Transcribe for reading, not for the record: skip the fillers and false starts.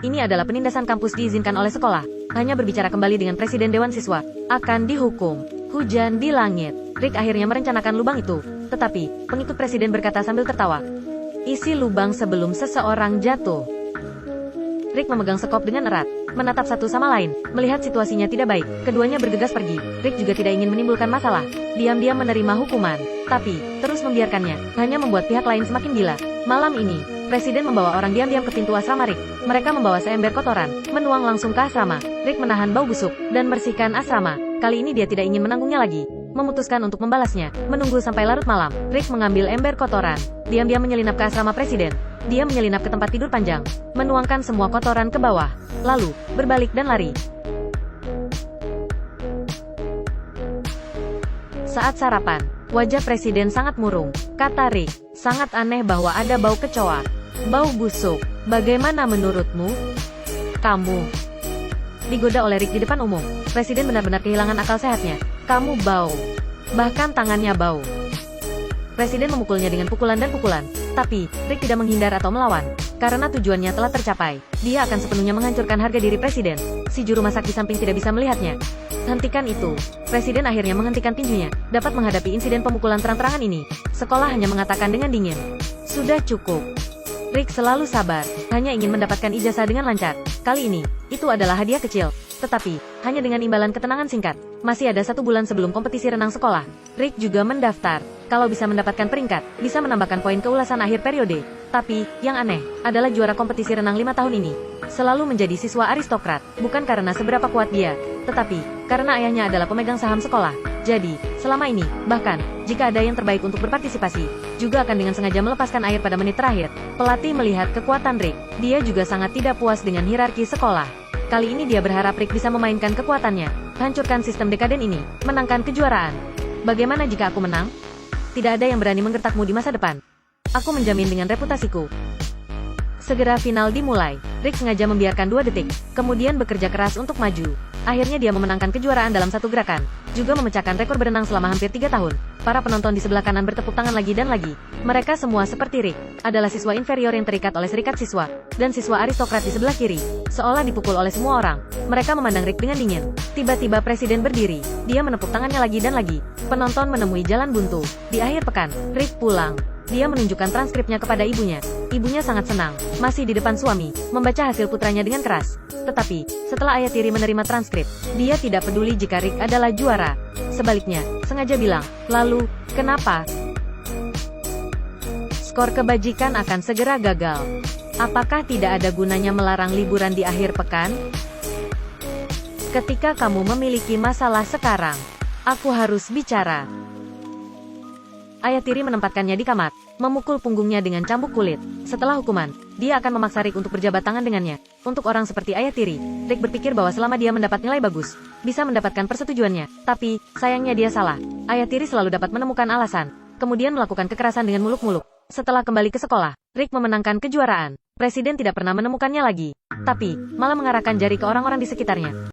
Ini adalah penindasan kampus diizinkan oleh sekolah. Hanya berbicara kembali dengan Presiden Dewan Siswa. Akan dihukum. Hujan di langit. Rick akhirnya merencanakan lubang itu. Tetapi, pengikut Presiden berkata sambil tertawa. Isi lubang sebelum seseorang jatuh. Rick memegang sekop dengan erat, menatap satu sama lain, melihat situasinya tidak baik. Keduanya bergegas pergi. Rick juga tidak ingin menimbulkan masalah. Diam-diam menerima hukuman. Tapi, terus membiarkannya, hanya membuat pihak lain semakin gila. Malam ini, Presiden membawa orang diam-diam ke pintu asrama Rick. Mereka membawa seember kotoran, menuang langsung ke asrama. Rick menahan bau busuk, dan bersihkan asrama. Kali ini dia tidak ingin menanggungnya lagi. Memutuskan untuk membalasnya, menunggu sampai larut malam. Rick mengambil ember kotoran, diam-diam menyelinap ke asrama Presiden. Dia menyelinap ke tempat tidur panjang, menuangkan semua kotoran ke bawah, lalu berbalik dan lari. Saat sarapan, wajah Presiden sangat murung, kata Rick. Sangat aneh bahwa ada bau kecoa. Bau busuk. Bagaimana menurutmu? Kamu. Digoda oleh Rick di depan umum. Presiden benar-benar kehilangan akal sehatnya. Kamu bau. Bahkan tangannya bau. Presiden memukulnya dengan pukulan dan pukulan. Tapi, Rick tidak menghindar atau melawan. Karena tujuannya telah tercapai. Dia akan sepenuhnya menghancurkan harga diri Presiden. Si juru masak di samping tidak bisa melihatnya. Hentikan itu. Presiden akhirnya menghentikan tinjunya. Dapat menghadapi insiden pemukulan terang-terangan ini. Sekolah hanya mengatakan dengan dingin. Sudah cukup. Rick selalu sabar. Hanya ingin mendapatkan ijazah dengan lancar. Kali ini, itu adalah hadiah kecil. Tetapi, hanya dengan imbalan ketenangan singkat. Masih ada 1 bulan sebelum kompetisi renang sekolah. Rick juga mendaftar. Kalau bisa mendapatkan peringkat, bisa menambahkan poin keulasan akhir periode. Tapi, yang aneh, adalah juara kompetisi renang 5 tahun ini. Selalu menjadi siswa aristokrat. Bukan karena seberapa kuat dia, tetapi, karena ayahnya adalah pemegang saham sekolah. Jadi, selama ini, bahkan, jika ada yang terbaik untuk berpartisipasi, juga akan dengan sengaja melepaskan air pada menit terakhir. Pelatih melihat kekuatan Rick. Dia juga sangat tidak puas dengan hierarki sekolah. Kali ini dia berharap Rick bisa memainkan kekuatannya, hancurkan sistem dekaden ini, menangkan kejuaraan. Bagaimana jika aku menang? Tidak ada yang berani menggertakmu di masa depan. Aku menjamin dengan reputasiku. Segera final dimulai. Rick sengaja membiarkan 2 detik, kemudian bekerja keras untuk maju. Akhirnya dia memenangkan kejuaraan dalam satu gerakan, juga memecahkan rekor berenang selama hampir 3 tahun. Para penonton di sebelah kanan bertepuk tangan lagi dan lagi. Mereka semua seperti Rick, adalah siswa inferior yang terikat oleh serikat siswa, dan siswa aristokrat di sebelah kiri, seolah dipukul oleh semua orang. Mereka memandang Rick dengan dingin. Tiba-tiba Presiden berdiri. Dia menepuk tangannya lagi dan lagi. Penonton menemui jalan buntu. Di akhir pekan, Rick pulang. Dia menunjukkan transkripnya kepada ibunya. Ibunya sangat senang, masih di depan suami, membaca hasil putranya dengan keras. Tetapi, setelah ayah tiri menerima transkrip, dia tidak peduli jika Rick adalah juara. Sebaliknya, sengaja bilang, lalu, kenapa? Skor kebajikan akan segera gagal. Apakah tidak ada gunanya melarang liburan di akhir pekan? Ketika kamu memiliki masalah sekarang, aku harus bicara. Ayah tiri menempatkannya di kamar, memukul punggungnya dengan cambuk kulit. Setelah hukuman, dia akan memaksa Rick untuk berjabat tangan dengannya. Untuk orang seperti ayah tiri, Rick berpikir bahwa selama dia mendapat nilai bagus, bisa mendapatkan persetujuannya. Tapi, sayangnya dia salah. Ayah tiri selalu dapat menemukan alasan, kemudian melakukan kekerasan dengan muluk-muluk. Setelah kembali ke sekolah, Rick memenangkan kejuaraan. Presiden tidak pernah menemukannya lagi, tapi malah mengarahkan jari ke orang-orang di sekitarnya.